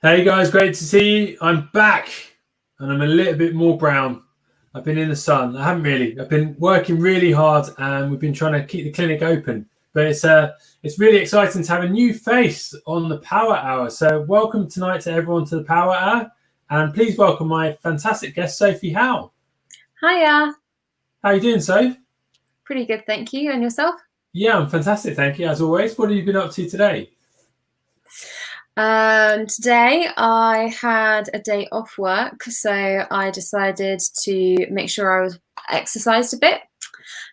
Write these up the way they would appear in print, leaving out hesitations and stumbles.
Hey guys, great to see you. I'm back and I'm a little bit more brown. I've been in the sun. I haven't really. I've been working really hard and we've been trying to keep the clinic open. But it's really exciting to have a new face on the Power Hour. So welcome tonight to everyone to the Power Hour. And please welcome my fantastic guest, Sophie Howe. Hiya. How are you doing, Soph? Pretty good, thank you. And yourself? Yeah, I'm fantastic, thank you, as always. What have you been up to today? Today I had a day off work, so I decided to make sure I was exercised a bit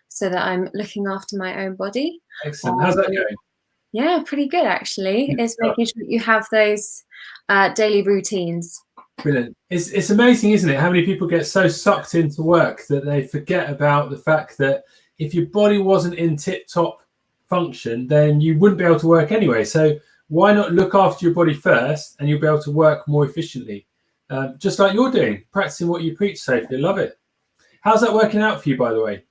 so that I'm looking after my own body. Excellent. How's that going? Yeah, pretty good actually. It's making sure that you have those daily routines. Brilliant. It's amazing, isn't it? How many people get so sucked into work that they forget about the fact that if your body wasn't in tip-top function, then you wouldn't be able to work anyway. So why not look after your body first and you'll be able to work more efficiently? Just like you're doing, practicing what you preach, Sophie. I love it. How's that working out for you, by the way?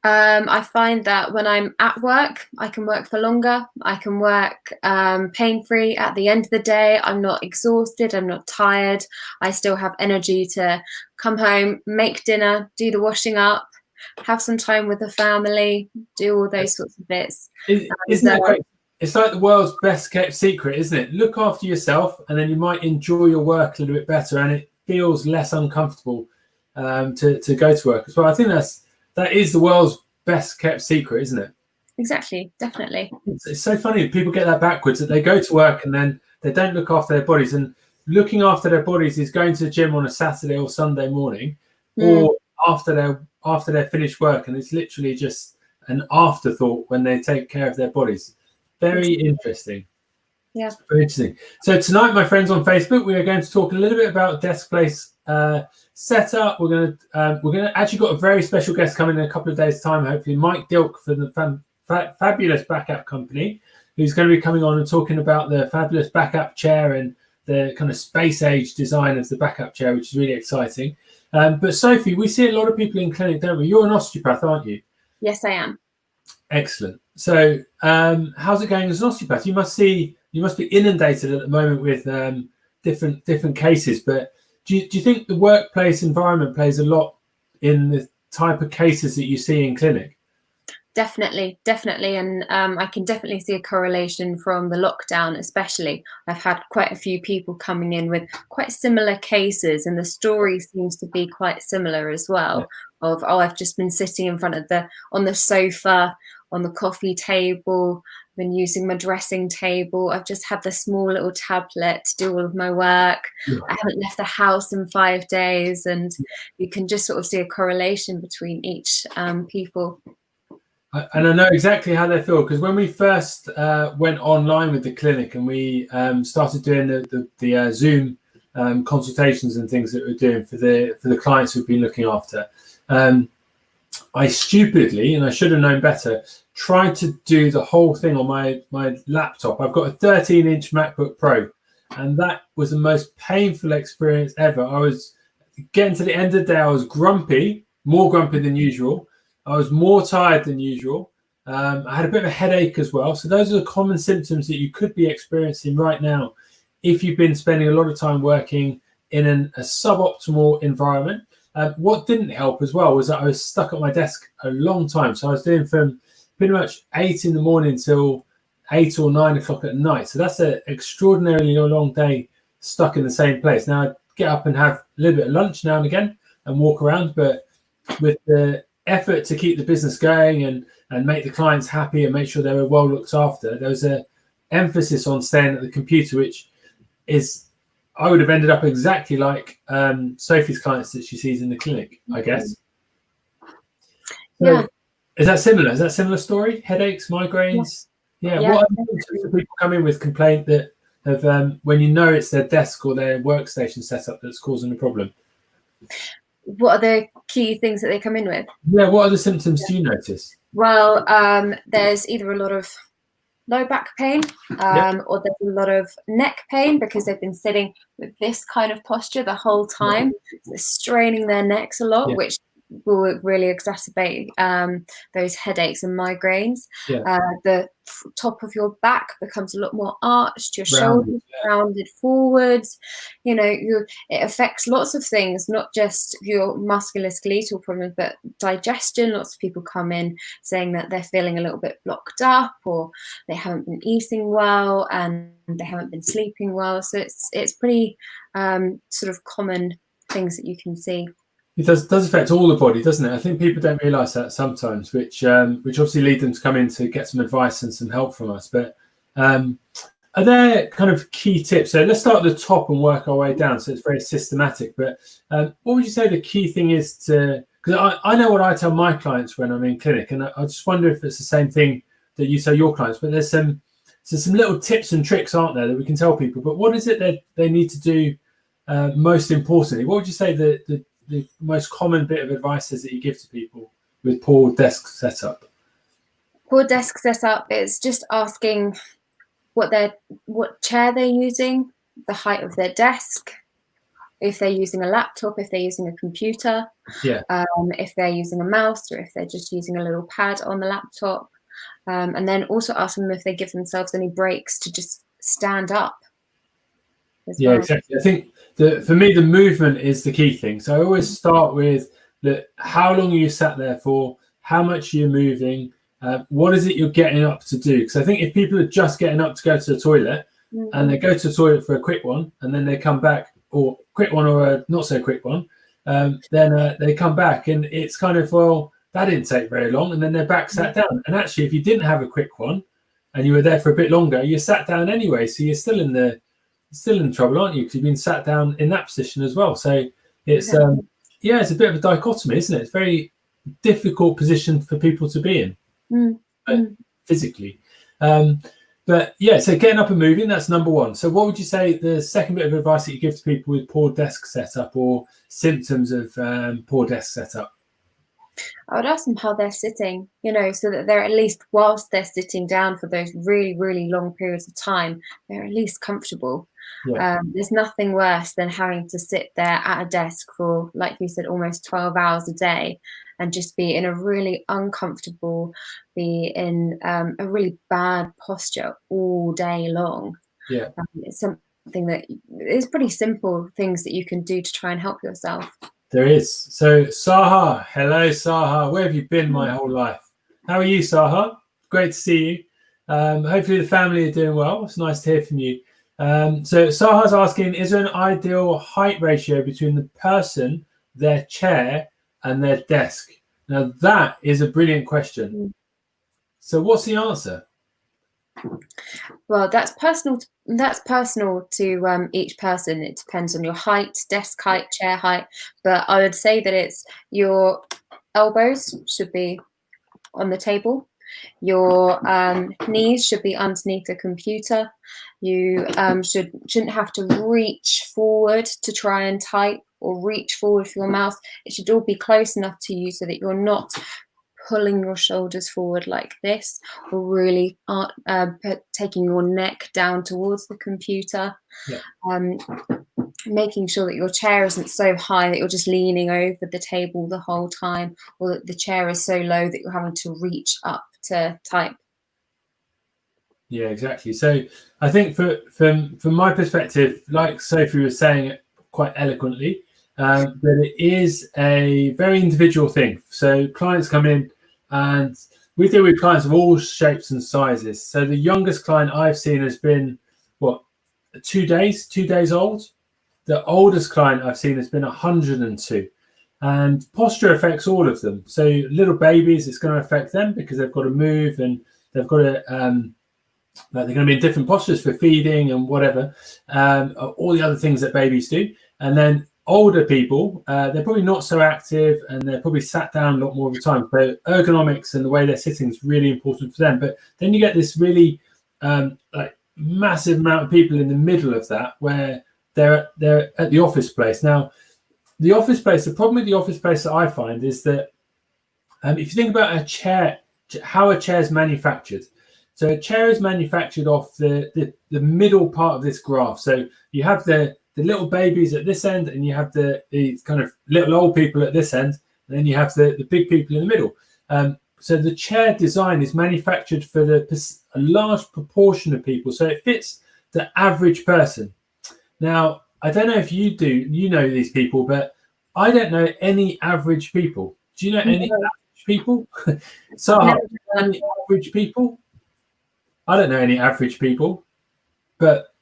I find that when I'm at work, I can work for longer. I can work pain-free at the end of the day. I'm not exhausted. I'm not tired. I still have energy to come home, make dinner, do the washing up, have some time with the family, do all those sorts of bits. Isn't that great? It's like the world's best kept secret, isn't it? Look after yourself and then you might enjoy your work a little bit better and it feels less uncomfortable to go to work as well. I think that is the world's best kept secret, isn't it? Exactly, definitely. It's so funny. People get that backwards, that they go to work and then they don't look after their bodies. And looking after their bodies is going to the gym on a Saturday or Sunday morning or after they're finished work. And it's literally just an afterthought when they take care of their bodies. Very interesting. Yeah. Very interesting. So tonight, my friends on Facebook, we are going to talk a little bit about desk place setup. We're going to actually got a very special guest coming in a couple of days' time. Hopefully, Mike Dilk from the fabulous backup company, who's going to be coming on and talking about the fabulous backup chair and the kind of space age design of the backup chair, which is really exciting. But Sophie, we see a lot of people in clinic, don't we? You're an osteopath, aren't you? Yes, I am. Excellent. So how's it going as an osteopath? You must be inundated at the moment with different cases, but do you think the workplace environment plays a lot in the type of cases that you see in clinic? Definitely. And I can definitely see a correlation from the lockdown, especially. I've had quite a few people coming in with quite similar cases, and the story seems to be quite similar as well. Yeah. Of, I've just been sitting in front of on the sofa, on the coffee table, I've been using my dressing table. I've just had the small little tablet to do all of my work. Yeah. I haven't left the house in 5 days, and you can just sort of see a correlation between each people. And I know exactly how they feel, because when we first went online with the clinic and we started doing the Zoom consultations and things that we're doing for the clients we've been looking after, I stupidly, and I should have known better, tried to do the whole thing on my laptop. I've got a 13-inch MacBook Pro, and that was the most painful experience ever. I was getting to the end of the day, I was grumpy, more grumpy than usual. I was more tired than usual. I had a bit of a headache as well. So those are the common symptoms that you could be experiencing right now if you've been spending a lot of time working in a suboptimal environment. What didn't help as well was that I was stuck at my desk a long time. So I was doing from pretty much 8 in the morning till 8 or 9 o'clock at night. So that's an extraordinarily long day stuck in the same place. Now I get up and have a little bit of lunch now and again and walk around, but with the effort to keep the business going and make the clients happy and make sure they were well looked after, there was an emphasis on staying at the computer, which is, I would have ended up exactly like Sophie's clients that she sees in the clinic, I guess. Yeah. So, is that similar? Is that a similar story? Headaches, migraines? Yeah. What are people come in with complaint that have when you know it's their desk or their workstation setup that's causing the problem? What are the key things that they come in with? Yeah, what other symptoms do you notice? Well, there's either a lot of low back pain or there's a lot of neck pain because they've been sitting with this kind of posture the whole time. So they're straining their necks a lot, which will really exacerbate those headaches and migraines. Yeah. The top of your back becomes a lot more arched, your Rounded, shoulders rounded forwards. You know, it affects lots of things, not just your musculoskeletal problems, but digestion. Lots of people come in saying that they're feeling a little bit blocked up, or they haven't been eating well and they haven't been sleeping well. So it's pretty sort of common things that you can see. It does affect all the body, doesn't it? I think people don't realise that sometimes, which obviously lead them to come in to get some advice and some help from us. But are there kind of key tips? So let's start at the top and work our way down. So it's very systematic. But what would you say the key thing is to? Because I know what I tell my clients when I'm in clinic, and I just wonder if it's the same thing that you tell your clients. But there's some little tips and tricks, aren't there, that we can tell people. But what is it that they need to do most importantly? What would you say the most common bit of advice is that you give to people with poor desk setup? Poor desk setup is just asking what chair they're using, the height of their desk, if they're using a laptop, if they're using a computer, if they're using a mouse, or if they're just using a little pad on the laptop. And then also ask them if they give themselves any breaks to just stand up. Yeah, exactly. I think for me, the movement is the key thing. So I always start with how long are you sat there for, how much you're moving, what is it you're getting up to do? Because I think if people are just getting up to go to the toilet and they go to the toilet for a quick one and then they come back, or quick one or a not so quick one, then they come back and it's kind of, well, that didn't take very long, and then they're back sat down. And actually, if you didn't have a quick one and you were there for a bit longer, you sat down anyway, so you're still in trouble, aren't you? Because you've been sat down in that position as well. So it's it's a bit of a dichotomy, isn't it? It's a very difficult position for people to be in physically. But yeah, so getting up and moving, that's number one. So what would you say the second bit of advice that you give to people with poor desk setup or symptoms of poor desk setup? I would ask them how they're sitting, so that they're at least, whilst they're sitting down for those really, really long periods of time, they're at least comfortable. Yeah. There's nothing worse than having to sit there at a desk for, like you said, almost 12 hours a day and just be in a really uncomfortable, be in a really bad posture all day long. Yeah. It's something that is pretty simple things that you can do to try and help yourself. There is. So Saha, hello Saha, where have you been my whole life? How are you, Saha? Great to see you. Hopefully the family are doing well. It's nice to hear from you. So Saha's asking, is there an ideal height ratio between the person, their chair, and their desk? Now that is a brilliant question. So what's the answer? Well, that's personal to each person. It depends on your height, desk height, chair height. But I would say that it's your elbows should be on the table. Your knees should be underneath the computer. You shouldn't have to reach forward to try and type or reach forward for your mouse. It should all be close enough to you so that you're not pulling your shoulders forward like this, or really taking your neck down towards the computer. Making sure that your chair isn't so high that you're just leaning over the table the whole time, or that the chair is so low that you're having to reach up to type. Yeah, exactly. So I think from my perspective, like Sophie was saying it quite eloquently, that it is a very individual thing. So clients come in and we deal with clients of all shapes and sizes. So the youngest client I've seen has been, 2 days old. The oldest client I've seen has been 102. And posture affects all of them. So little babies, it's going to affect them because they've got to move and they've got to, they're going to be in different postures for feeding and whatever, all the other things that babies do. And then older people, they're probably not so active and they're probably sat down a lot more of the time. So ergonomics and the way they're sitting is really important for them. But then you get this really massive amount of people in the middle of that where they're at the office place. Now, the problem with the office place that I find is that if you think about a chair, how a chair is manufactured. So a chair is manufactured off the middle part of this graph. So you have the little babies at this end and you have the kind of little old people at this end. and then you have the big people in the middle. So the chair design is manufactured for a large proportion of people, so it fits the average person. Now, I don't know if you know these people, but I don't know any average people. Do you know any average people? Saha, any average people? I don't know any average people, but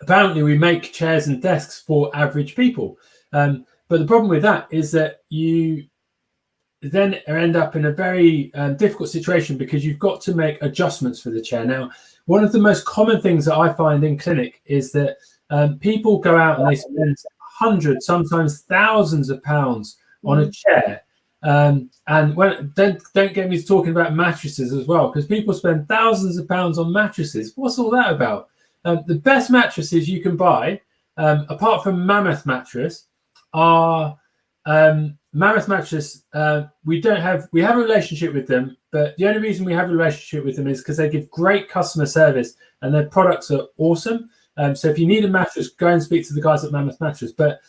apparently we make chairs and desks for average people. But the problem with that is that you then end up in a very difficult situation, because you've got to make adjustments for the chair. Now, one of the most common things that I find in clinic is that people go out and they spend hundreds, sometimes thousands of pounds on a chair. And don't get me talking about mattresses as well, because people spend thousands of pounds on mattresses. What's all that about? The best mattresses you can buy, apart from Mammoth mattress, are Mammoth mattress. We have a relationship with them, but the only reason we have a relationship with them is because they give great customer service and their products are awesome. So if you need a mattress, go and speak to the guys at Mammoth Mattress. But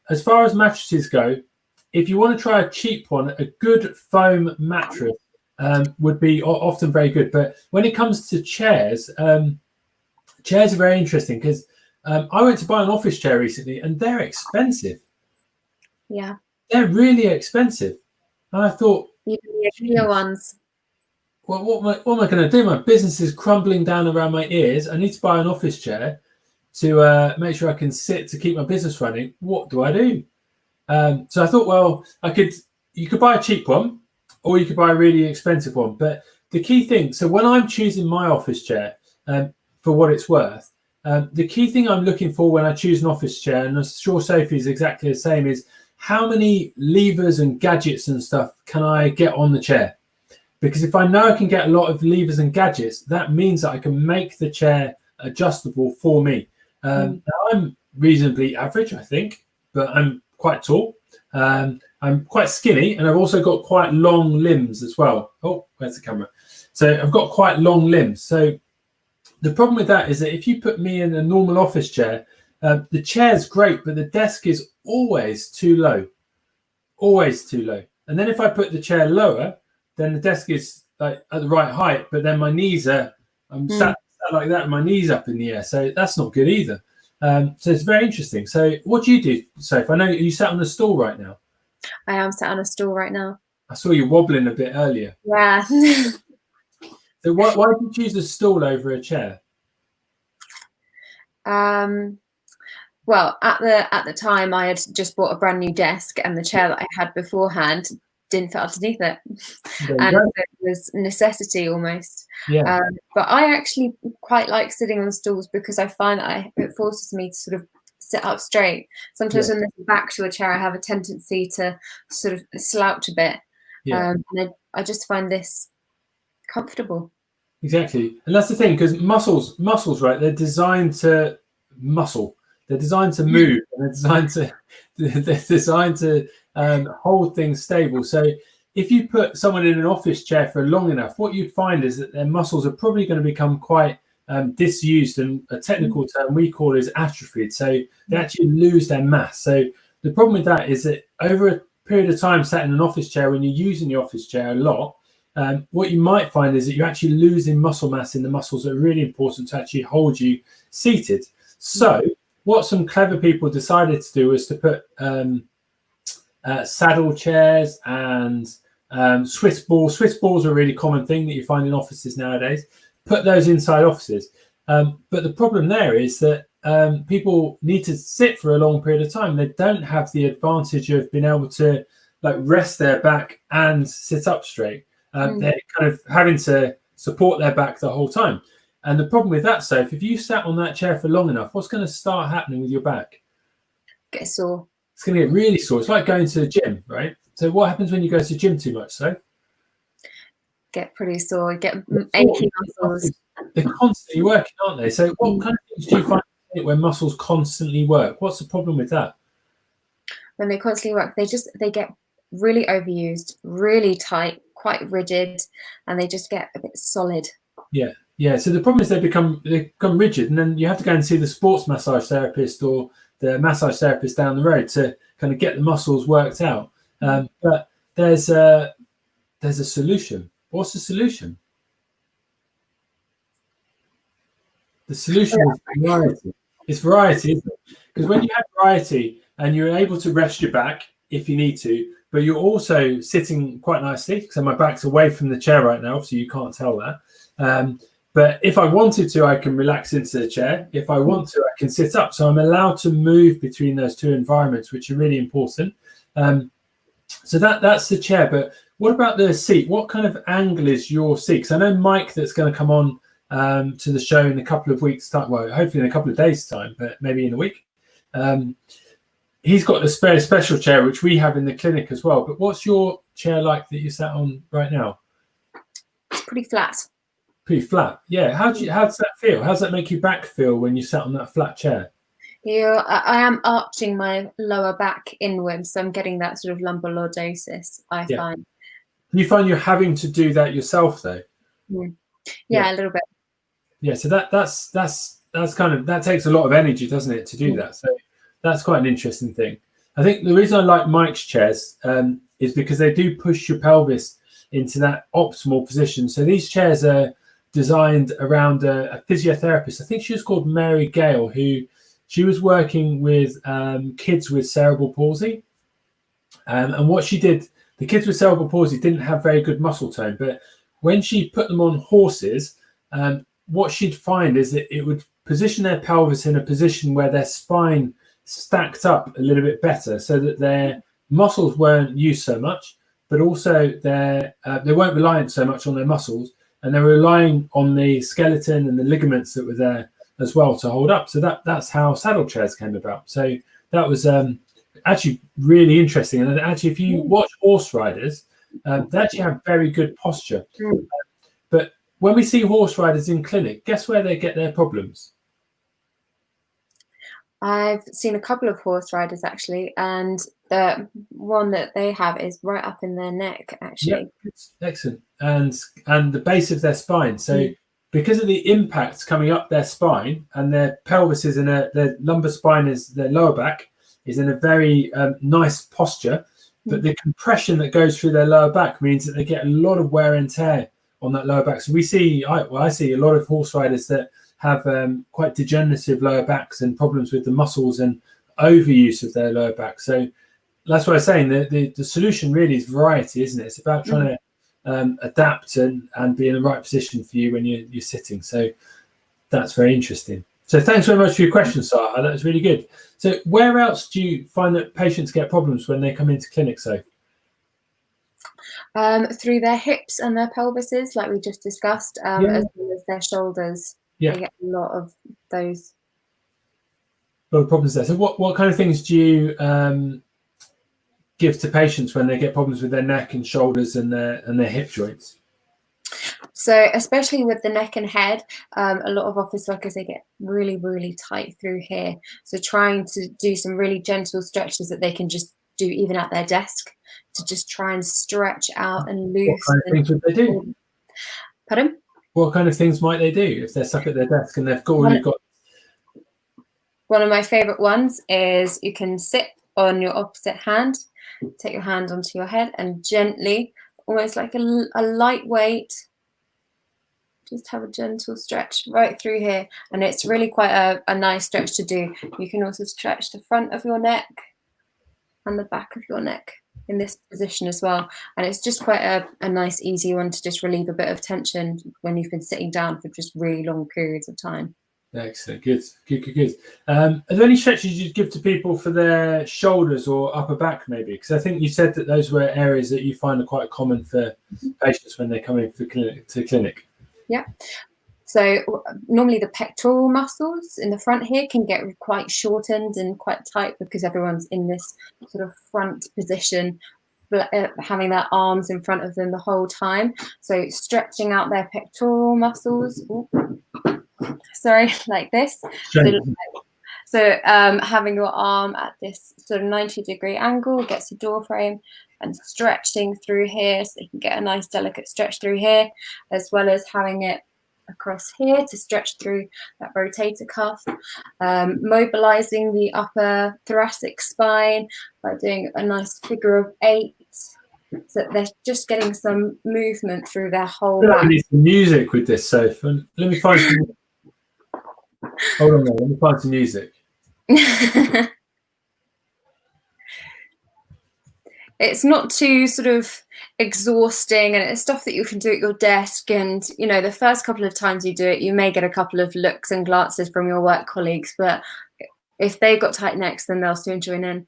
as far as mattresses go, if you want to try a cheap one, a good foam mattress would be often very good. But when it comes to chairs, chairs are very interesting, because I went to buy an office chair recently and they're expensive. Yeah. They're really expensive. And I thought, the ones. Well, what am I going to do? My business is crumbling down around my ears. I need to buy an office chair to make sure I can sit to keep my business running. What do I do? So I thought, well, you could buy a cheap one, or you could buy a really expensive one. But the key thing, so when I'm choosing my office chair, for what it's worth, the key thing I'm looking for when I choose an office chair, and I'm sure Sophie is exactly the same, is how many levers and gadgets and stuff can I get on the chair? Because if I know I can get a lot of levers and gadgets, that means that I can make the chair adjustable for me. Now I'm reasonably average, I think, but I'm quite tall. I'm quite skinny, and I've also got quite long limbs as well. Oh, where's the camera? So I've got quite long limbs. So the problem with that is that if you put me in a normal office chair, the chair's great, but the desk is always too low. Always too low. And then if I put the chair lower, then the desk is like at the right height, but then my knees I'm sat like that, and my knees up in the air. So that's not good either. So it's very interesting. So what do you do, Soph? I know you sat on a stool right now. I am sat on a stool right now. I saw you wobbling a bit earlier. Yeah. So why did you choose a stool over a chair? Well, at the time, I had just bought a brand new desk, and the chair that I had beforehand didn't fit underneath it, and it was necessity almost. Yeah. But I actually quite like sitting on stools, because I find that it forces me to sort of sit up straight. Sometimes when there's back to a chair, I have a tendency to sort of slouch a bit. And I just find this comfortable. Exactly, and that's the thing, because muscles, right? They're designed to muscle. They're designed to move, and they're designed to hold things stable. So if you put someone in an office chair for long enough, what you'd find is that their muscles are probably going to become quite disused, and a technical term we call is atrophied. So they actually lose their mass. So the problem with that is that over a period of time sat in an office chair, when you're using the office chair a lot, what you might find is that you're actually losing muscle mass in the muscles that are really important to actually hold you seated. So what some clever people decided to do was to put saddle chairs and Swiss balls. Swiss balls are a really common thing that you find in offices nowadays. Put those inside offices. But the problem there is that people need to sit for a long period of time. They don't have the advantage of being able to like rest their back and sit up straight. They're kind of having to support their back the whole time. And the problem with that, Soph, if you sat on that chair for long enough, what's going to start happening with your back? Get sore. It's going to get really sore. It's like going to the gym, right? So what happens when you go to the gym too much, Soph? Get pretty sore. Get achy muscles. They're constantly working, aren't they? So what kind of things do you find when muscles constantly work? What's the problem with that? When they constantly work, they get really overused, really tight, quite rigid, and they just get a bit solid. Yeah. So the problem is they become rigid, and then you have to go and see the sports massage therapist or the massage therapist down the road to kind of get the muscles worked out. But there's a solution. What's the solution? The solution is variety. It's variety, isn't it? Because when you have variety and you're able to rest your back if you need to, but you're also sitting quite nicely. So my back's away from the chair right now, so you can't tell that. But if I wanted to, I can relax into the chair. If I want to, I can sit up. So I'm allowed to move between those two environments, which are really important. So that's the chair. But what about the seat? What kind of angle is your seat? Because I know Mike, that's going to come on to the show in a couple of weeks' time. Well, hopefully in a couple of days' time, but maybe in a week. He's got a special chair, which we have in the clinic as well. But what's your chair like that you sat on right now? It's pretty flat. Pretty flat. Yeah. How does that feel? How does that make your back feel when you sat on that flat chair? I am arching my lower back inwards, so I'm getting that sort of lumbar lordosis, I find. Do you find you're having to do that yourself though? Yeah, a little bit. Yeah, so that's kind of, that takes a lot of energy, doesn't it, to do that? So that's quite an interesting thing. I think the reason I like Mike's chairs is because they do push your pelvis into that optimal position. So these chairs are designed around a physiotherapist. I think she was called Mary Gale, who she was working with kids with cerebral palsy. And what she did, the kids with cerebral palsy didn't have very good muscle tone, but when she put them on horses, what she'd find is that it would position their pelvis in a position where their spine stacked up a little bit better, so that their muscles weren't used so much, but also they weren't reliant so much on their muscles, and they were relying on the skeleton and the ligaments that were there as well to hold up. So that's how saddle chairs came about. So that was actually really interesting. And actually, if you watch horse riders, they actually have very good posture. But when we see horse riders in clinic, guess where they get their problems? I've seen a couple of horse riders actually, and the one that they have is right up in their neck, actually. Yeah, excellent. And the base of their spine. So because of the impact coming up their spine, and their pelvis is their lumbar spine is their lower back is in a very nice posture, but the compression that goes through their lower back means that they get a lot of wear and tear on that lower back. So I see a lot of horse riders that have quite degenerative lower backs and problems with the muscles and overuse of their lower back. So that's what I was saying. The solution really is variety, isn't it? It's about trying to adapt and be in the right position for you when you're sitting. So that's very interesting. So thanks very much for your question, Sarah. That was really good. So where else do you find that patients get problems when they come into clinic, so? Through their hips and their pelvises, like we just discussed, as well as their shoulders. They get a lot of those. A lot of problems there. So what kind of things do you give to patients when they get problems with their neck and shoulders and their hip joints? So especially with the neck and head, a lot of office workers, they get really, really tight through here. So trying to do some really gentle stretches that they can just do even at their desk to just try and stretch out and loosen. What kind of things would they do? Pardon? What kind of things might they do if they're stuck at their desk and they've got? One of my favorite ones is you can sit on your opposite hand, take your hand onto your head and gently, almost like a lightweight, just have a gentle stretch right through here. And it's really quite a nice stretch to do. You can also stretch the front of your neck and the back of your neck in this position as well. And it's just quite a nice, easy one to just relieve a bit of tension when you've been sitting down for just really long periods of time. Excellent. Good. Are there any stretches you'd give to people for their shoulders or upper back, maybe? Because I think you said that those were areas that you find are quite common for patients when they come in for clinic. Yeah. So normally the pectoral muscles in the front here can get quite shortened and quite tight because everyone's in this sort of front position, having their arms in front of them the whole time. So stretching out their pectoral muscles. Sorry, like this. So having your arm at this sort of 90-degree angle gets the door frame and stretching through here so you can get a nice delicate stretch through here, as well as having it across here to stretch through that rotator cuff, mobilizing the upper thoracic spine by doing a nice figure of 8 So they're just getting some movement through their whole I back. need some music with this, Soph. Let me find some. Hold on a minute. Let me find some music. It's not too sort of exhausting, and it's stuff that you can do at your desk. And you know, the first couple of times you do it, you may get a couple of looks and glances from your work colleagues, but if they've got tight necks, then they'll soon join in.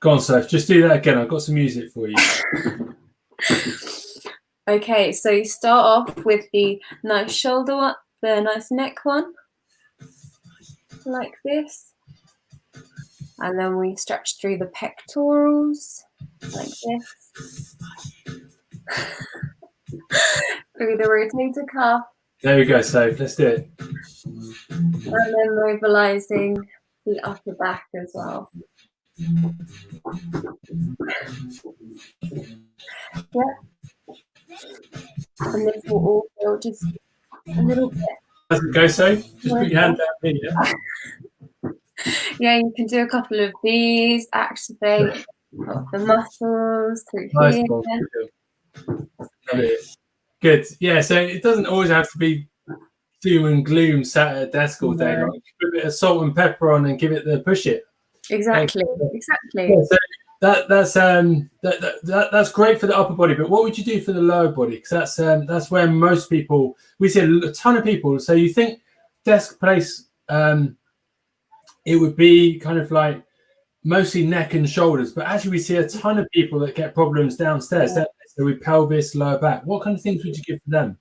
Go on, Soph. Just do that again. I've got some music for you. Okay, so you start off with the nice shoulder one, the nice neck one, like this. And then we stretch through the pectorals, like this. Through the rotator cuff. There we go, Soph. Let's do it. And then mobilizing the upper back as well. Yeah. And this will all feel just a little bit. Does it go, Soph? Just put your hand down here. Yeah? Yeah, you can do a couple of these, activate the muscles through Nice here. Good. Yeah, so it doesn't always have to be doom and gloom sat at a desk all day. Like, put a bit of salt and pepper on and give it the push it. Exactly. Yeah, so that's great for the upper body, but what would you do for the lower body? Because that's where most people, we see a ton of people. So you think desk place, it would be kind of like mostly neck and shoulders, but actually we see a ton of people that get problems downstairs. So with pelvis, lower back. What kind of things would you give for them?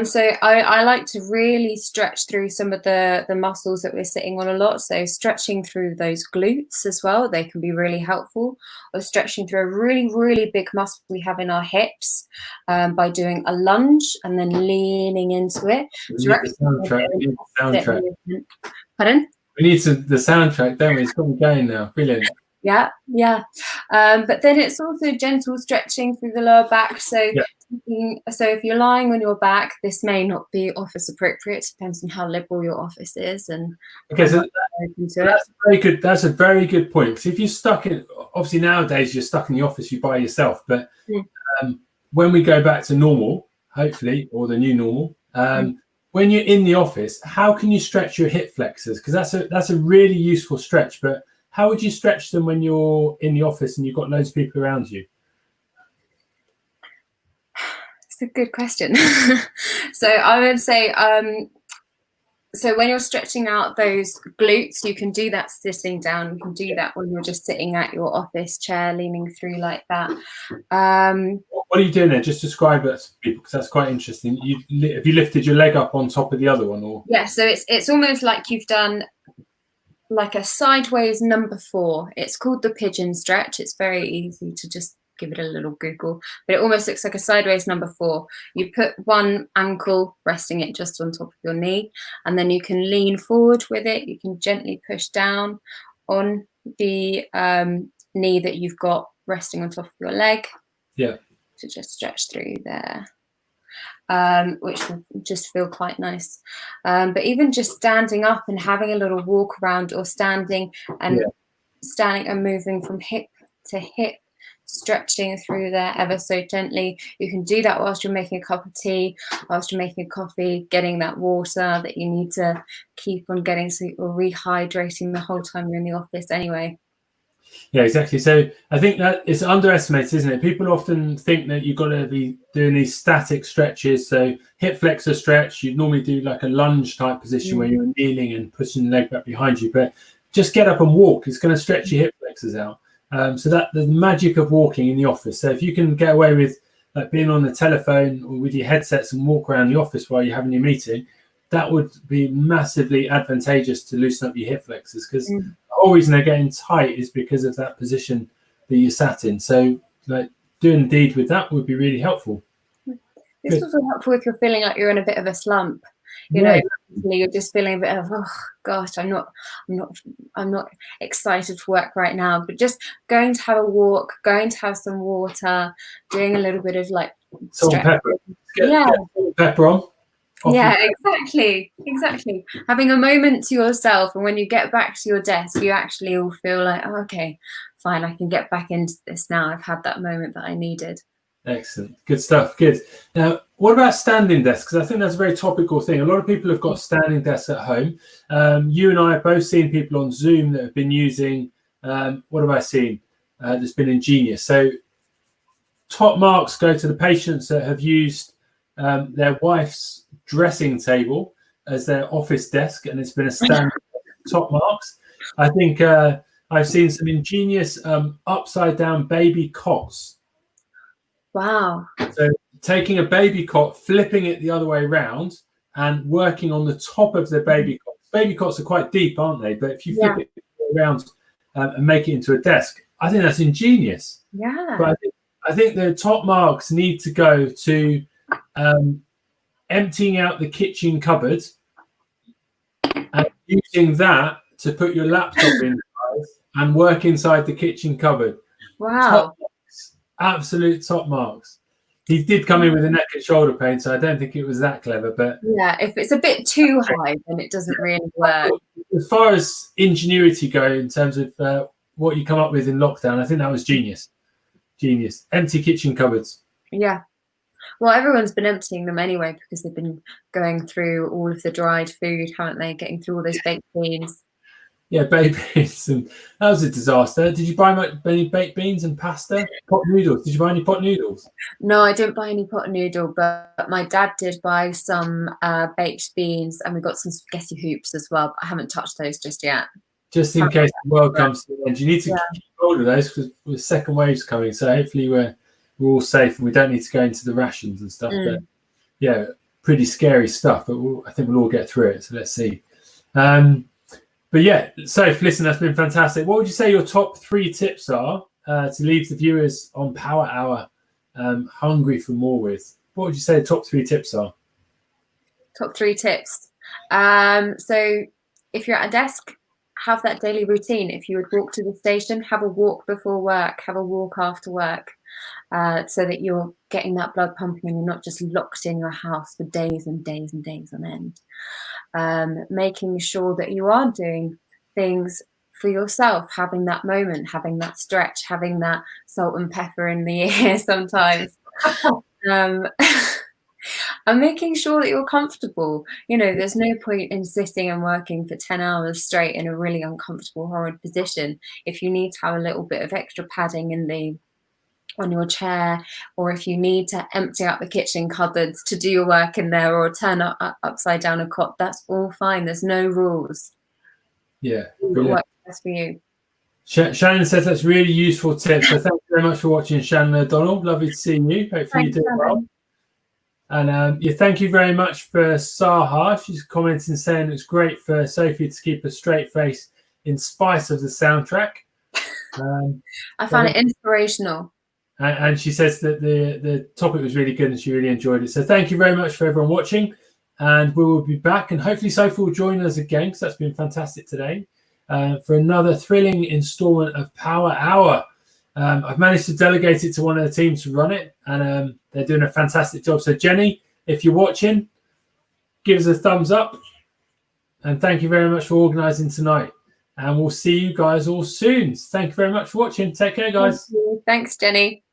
So I like to really stretch through some of the muscles that we're sitting on a lot. So stretching through those glutes as well, they can be really helpful. Or stretching through a really, really big muscle we have in our hips by doing a lunge and then leaning into it. Soundtrack. Pardon? We need the soundtrack, don't we? It's got me going now. Brilliant. Yeah. But then it's also gentle stretching through the lower back. So if you're lying on your back, this may not be office appropriate. Depends on how liberal your office is. And okay, so that's very good. That's a very good point. Because if you're stuck in, obviously nowadays you're stuck in the office, you by yourself. But when we go back to normal, hopefully, or the new normal, when you're in the office, how can you stretch your hip flexors? Because that's a really useful stretch. But how would you stretch them when you're in the office and you've got loads of people around you? It's a good question. So I would say, so when you're stretching out those glutes, you can do that sitting down. You can do that when you're just sitting at your office chair, leaning through like that. What are you doing there? Just describe that to people, because that's quite interesting. Have you lifted your leg up on top of the other one, or? Yeah, so it's almost like you've done like a sideways number 4. It's called the pigeon stretch. It's very easy to just give it a little Google, but it almost looks like a sideways number 4. You put one ankle, resting it just on top of your knee, and then you can lean forward with it. You can gently push down on the knee that you've got resting on top of your leg. Yeah. To just stretch through there. Which will just feel quite nice. But even just standing up and having a little walk around, or standing and moving from hip to hip, stretching through there ever so gently. You can do that whilst you're making a cup of tea, whilst you're making a coffee, getting that water that you need to keep on getting, so you're rehydrating the whole time you're in the office anyway. Yeah, exactly. So I think that it's underestimated, isn't it? People often think that you've got to be doing these static stretches. So hip flexor stretch, you'd normally do like a lunge type position where you're kneeling and pushing the leg back behind you. But just get up and walk. It's going to stretch your hip flexors out. So that the magic of walking in the office. So if you can get away with like being on the telephone or with your headsets and walk around the office while you're having your meeting, that would be massively advantageous to loosen up your hip flexors, because the whole reason they're getting tight is because of that position that you sat in. So like doing a deed with that would be really helpful. It's also helpful if you're feeling like you're in a bit of a slump. You know, you're just feeling a bit of, oh gosh, I'm not excited for work right now. But just going to have a walk, going to have some water, doing a little bit of like salt and pepper. Get pepper on. Yeah, exactly. Having a moment to yourself, and when you get back to your desk, you actually all feel like, oh, okay, fine, I can get back into this now. I've had that moment that I needed. Excellent. Good stuff. Good. Now, what about standing desks? Because I think that's a very topical thing. A lot of people have got standing desks at home. You and I have both seen people on Zoom that have been using, what have I seen? That's been ingenious. So top marks go to the patients that have used their wife's dressing table as their office desk, and it's been a standing top marks. I think I've seen some ingenious upside down baby cots. Wow. So taking a baby cot, flipping it the other way around, and working on the top of the baby cot. Baby cots are quite deep, aren't they? But if you flip it around and make it into a desk, I think that's ingenious. Yeah. But I think the top marks need to go to emptying out the kitchen cupboard and using that to put your laptop inside and work inside the kitchen cupboard. Wow. Absolute top marks. He did come in with a neck and shoulder pain, so I don't think it was that clever. But yeah, if it's a bit too high, then it doesn't really work. As far as ingenuity go in terms of what you come up with in lockdown, I think that was genius. Genius. Empty kitchen cupboards. Yeah. Well, everyone's been emptying them anyway because they've been going through all of the dried food, haven't they? Getting through all those baked beans. Yeah, baked beans, and that was a disaster. Did you buy any baked beans and pasta? Pot noodles? Did you buy any pot noodles? No, I didn't buy any pot noodle, but my dad did buy some baked beans, and we got some spaghetti hoops as well. But I haven't touched those just yet. Just in case the world comes to the end, you need to keep hold of those because the second wave's coming. So hopefully we're all safe and we don't need to go into the rations and stuff. But yeah, pretty scary stuff. But I think we'll all get through it. So let's see. But yeah, Soph, listen, that's been fantastic. What would you say your top 3 tips are to leave the viewers on Power Hour hungry for more with? What would you say the top 3 tips are? Top 3 tips. So if you're at a desk, have that daily routine. If you would walk to the station, have a walk before work, have a walk after work, so that you're getting that blood pumping and you're not just locked in your house for days and days and days on end. Making sure that you are doing things for yourself, having that moment, having that stretch, having that salt and pepper in the ear sometimes. And making sure that you're comfortable. You know, there's no point in sitting and working for 10 hours straight in a really uncomfortable, horrid position. If you need to have a little bit of extra padding on your chair, or if you need to empty out the kitchen cupboards to do your work in there, or turn upside down a cot, that's all fine. There's no rules. Yeah, what works best for you. Shannon says that's really useful tips. So thank you very much for watching, Shannon O'Donnell. Lovely to see you. Hopefully you do well. And yeah, thank you very much for Saha. She's commenting saying it's great for Sophie to keep a straight face in spite of the soundtrack. I found it inspirational. And she says that the topic was really good and she really enjoyed it. So thank you very much for everyone watching. And we will be back. And hopefully Sophie will join us again because that's been fantastic today for another thrilling installment of Power Hour. I've managed to delegate it to one of the teams to run it. And they're doing a fantastic job. So Jenny, if you're watching, give us a thumbs up. And thank you very much for organising tonight. And we'll see you guys all soon. Thank you very much for watching. Take care, guys. Thanks, Jenny.